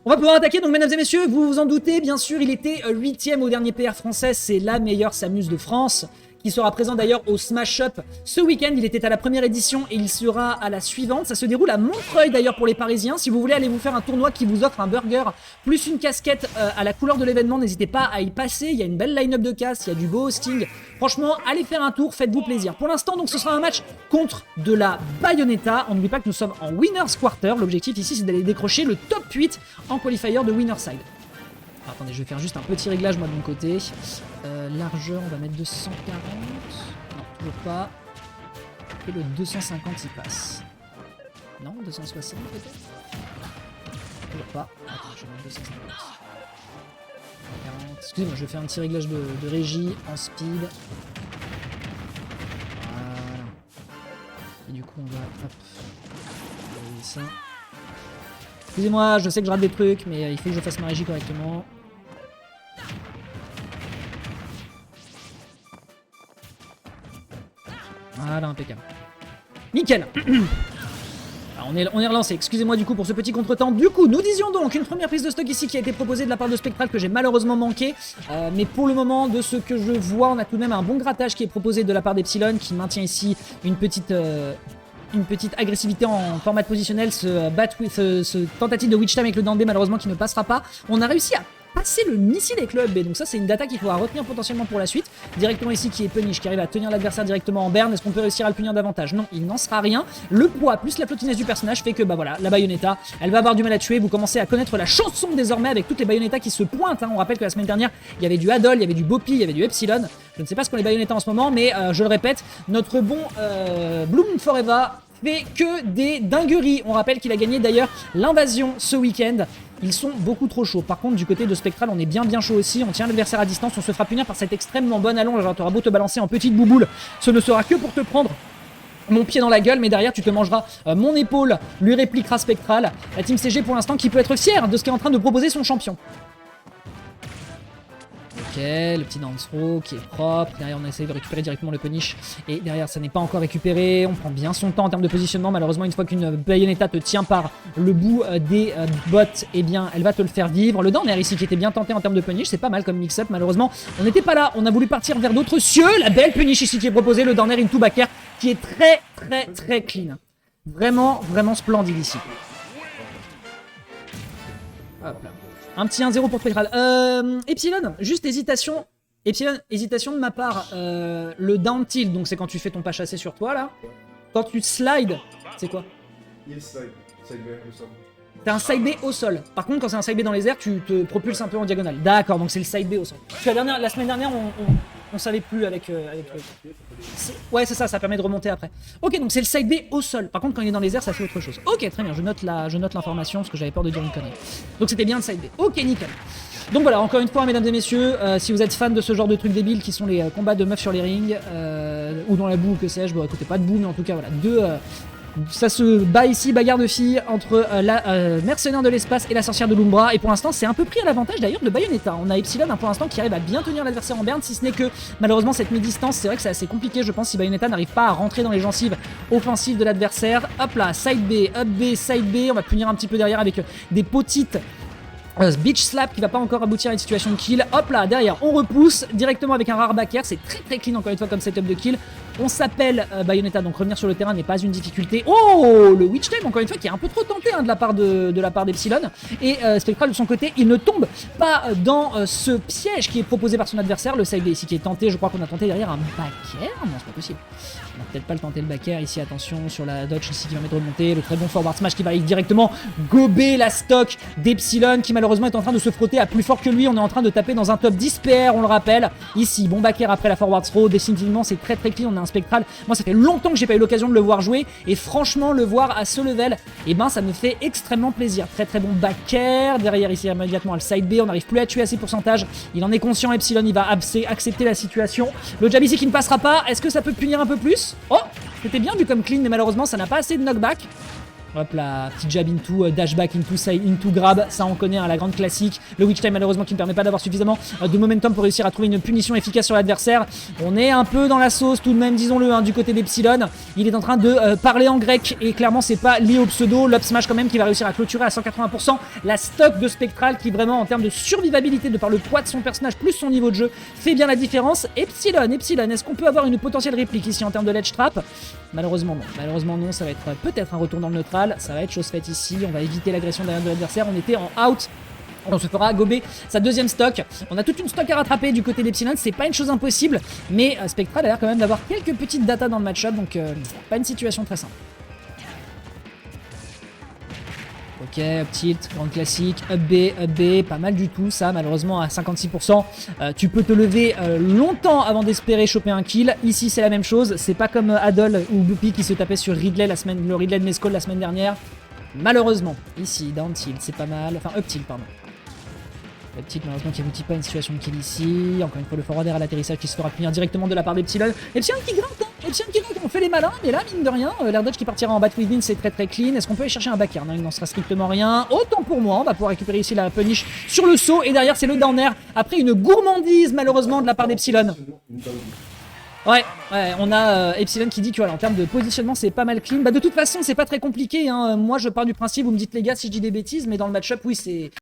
On va pouvoir attaquer, donc mesdames et messieurs, vous vous en doutez, bien sûr, il était 8ème au dernier PR français, c'est la meilleure Samus de France, qui sera présent d'ailleurs au Smash Up ce week-end. Il était à la première édition et il sera à la suivante. Ça se déroule à Montreuil d'ailleurs pour les Parisiens. Si vous voulez aller vous faire un tournoi qui vous offre un burger plus une casquette à la couleur de l'événement, n'hésitez pas à y passer. Il y a une belle line-up de casse, il y a du beau hosting. Franchement, allez faire un tour, faites-vous plaisir. Pour l'instant, donc ce sera un match contre de la Bayonetta. On n'oublie pas que nous sommes en Winners Quarter. L'objectif ici, c'est d'aller décrocher le top 8 en qualifier de Winner Side. Attendez, je vais faire juste un petit réglage moi de mon côté. Largeur, on va mettre 240. Non, toujours pas. Et le 250 il passe. Non, 260 peut-être. Toujours pas. Attends, je vais mettre 250. 40. Excusez-moi, je vais faire un petit réglage de régie en speed. Voilà. Et du coup, on va... Hop. Ça. Excusez-moi, je sais que je rate des trucs, mais il faut que je fasse ma régie correctement. Voilà, impeccable. Nickel. Alors, on est relancé. Excusez-moi du coup pour ce petit contretemps. Du coup, nous disions donc une première prise de stock ici qui a été proposée de la part de Spectral que j'ai malheureusement manqué. Mais pour le moment, de ce que je vois, on a tout de même un bon grattage qui est proposé de la part d'Epsilon qui maintient ici une petite agressivité en format positionnel, ce tentative de Witch Time avec le down B malheureusement qui ne passera pas. On a réussi à passer le missile avec le up B, donc ça c'est une data qu'il faudra retenir potentiellement pour la suite. Directement ici qui est Punish, qui arrive à tenir l'adversaire directement en berne. Est-ce qu'on peut réussir à le punir davantage? Non, il n'en sera rien. Le poids plus la flottiness du personnage fait que bah voilà, la Bayonetta, elle va avoir du mal à tuer. Vous commencez à connaître la chanson désormais avec toutes les Bayonetta qui se pointent. Hein. On rappelle que la semaine dernière, il y avait du Adol, il y avait du Boppy, il y avait du Epsilon. Je ne sais pas ce qu'ont les Bayonetta en ce moment, mais je le répète, notre bon Bloom Forever fait que des dingueries. On rappelle qu'il a gagné d'ailleurs l'invasion ce week-end. Ils sont beaucoup trop chauds. Par contre, du côté de Spectral, on est bien chaud aussi. On tient l'adversaire à distance. On se fera punir par cette extrêmement bonne allonge. Alors, t'auras beau te balancer en petite bouboule, ce ne sera que pour te prendre mon pied dans la gueule, mais derrière tu te mangeras mon épaule, lui répliquera Spectral. La team CG pour l'instant qui peut être fière de ce qu'est en train de proposer son champion. Ok, le petit dance throw qui est propre. Derrière, on essaye de récupérer directement le punish. Et derrière, ça n'est pas encore récupéré. On prend bien son temps en termes de positionnement. Malheureusement, une fois qu'une Bayonetta te tient par le bout des bottes, eh bien, elle va te le faire vivre. Le downer ici qui était bien tenté en termes de punish. C'est pas mal comme mix-up. Malheureusement, on n'était pas là. On a voulu partir vers d'autres cieux. La belle punish ici qui est proposée. Le downer into backer qui est très clean. Vraiment splendide ici. Hop là. Un petit 1-0 pour Spectral. Epsilon, juste hésitation. Epsilon, hésitation de ma part. Le down tilt, donc c'est quand tu fais ton pas chassé sur toi là. Quand tu slides, c'est quoi? Il slide. Side B au sol. T'as un side B au sol. Par contre, quand c'est un side B dans les airs, tu te propulses un peu en diagonale. D'accord, donc c'est le side B au sol. Parce que la semaine dernière, on savait plus avec le... Ouais, c'est ça, ça permet de remonter après. Ok, donc c'est le side B au sol. Par contre, quand il est dans les airs, ça fait autre chose. Ok, très bien, je note l'information parce que j'avais peur de dire une connerie. Donc c'était bien le side B. Ok, nickel. Donc voilà, encore une fois, mesdames et messieurs, si vous êtes fans de ce genre de trucs débiles qui sont les combats de meufs sur les rings, ou dans la boue, que sais-je, bon écoutez, pas de boue, mais en tout cas, voilà, ça se bat ici, bagarre de filles entre la mercenaire de l'espace et la sorcière de l'Umbra. Et pour l'instant, c'est un peu pris à l'avantage d'ailleurs de Bayonetta. On a Epsilon pour l'instant qui arrive à bien tenir l'adversaire en berne, si ce n'est que malheureusement cette mi-distance, c'est vrai que c'est assez compliqué, je pense, si Bayonetta n'arrive pas à rentrer dans les gencives offensives de l'adversaire. Hop là, side B, up B, side B. On va punir un petit peu derrière avec des petites beach slap qui va pas encore aboutir à une situation de kill. Hop là, derrière, on repousse directement avec un rare backer. C'est très clean encore une fois comme setup de kill. On s'appelle Bayonetta, donc revenir sur le terrain n'est pas une difficulté. Oh, le Witch Time encore une fois qui est un peu trop tenté hein, de la part d'Epsilon. Et Spectral de son côté, il ne tombe pas dans ce piège qui est proposé par son adversaire. Le side B ici qui est tenté, je crois qu'on a tenté derrière un backer. Non, c'est pas possible. On va peut-être pas le tenter le backer ici, attention sur la dodge ici qui va mettre remonter. Le très bon forward smash qui va directement gober la stock d'Epsilon qui malheureusement est en train de se frotter à plus fort que lui. On est en train de taper dans un top 10 PR, on le rappelle. Ici, bon backer après la forward throw. Définitivement, c'est très clean. On a un Spectral. Moi, ça fait longtemps que j'ai pas eu l'occasion de le voir jouer. Et franchement, le voir à ce level, eh ben, ça me fait extrêmement plaisir. Très bon backer. Derrière, ici, immédiatement, le side B. On n'arrive plus à tuer à ses pourcentages. Il en est conscient, Epsilon. Il va accepter la situation. Le jab ici qui ne passera pas. Est-ce que ça peut punir un peu plus? Oh, c'était bien vu comme clean, mais malheureusement, ça n'a pas assez de knockback. Hop là, petit jab into, dash back into grab, ça on connaît, hein, la grande classique. Le witch time malheureusement qui ne permet pas d'avoir suffisamment de momentum pour réussir à trouver une punition efficace sur l'adversaire. On est un peu dans la sauce tout de même, disons-le, hein, du côté d'Epsilon. Il est en train de parler en grec et clairement c'est pas lié au pseudo. L'up smash quand même qui va réussir à clôturer à 180% la stock de Spectral qui vraiment en termes de survivabilité de par le poids de son personnage plus son niveau de jeu fait bien la différence. Epsilon, est-ce qu'on peut avoir une potentielle réplique ici en termes de ledge trap? Malheureusement non, ça va être peut-être un retour dans le neutral, ça va être chose faite ici, on va éviter l'agression derrière de l'adversaire, on était en out. On se fera gober sa deuxième stock. On a toute une stock à rattraper du côté d'Epsilon, c'est pas une chose impossible, mais Spectral a l'air quand même d'avoir quelques petites datas dans le match-up, donc pas une situation très simple. Ok, up tilt, grande classique, up B, pas mal du tout ça, malheureusement à 56%. Tu peux te lever longtemps avant d'espérer choper un kill. Ici c'est la même chose, c'est pas comme Adol ou Buppy qui se tapait sur Ridley le Ridley de Mescall la semaine dernière. Malheureusement, ici, down tilt, c'est pas mal, enfin up tilt, pardon. Up tilt, malheureusement qui aboutit pas à une situation de kill ici. Encore une fois le forward air à l'atterrissage qui se fera punir directement de la part d'Epsilon. Epsilon qui gratte, hein. Epsilon qui gratte, on fait les malins, mais là, mine de rien, l'air dodge qui partira en bat within, c'est très clean. Est-ce qu'on peut aller chercher un back air? Non, il n'en sera strictement rien. Autant pour moi, on va pouvoir récupérer ici la punish sur le saut, et derrière c'est le down air, après une gourmandise malheureusement de la part d'Epsilon. Ouais, on a Epsilon qui dit que voilà, en termes de positionnement c'est pas mal clean. Bah de toute façon c'est pas très compliqué, hein. Moi je pars du principe, vous me dites les gars si je dis des bêtises, mais dans le match-up oui c'est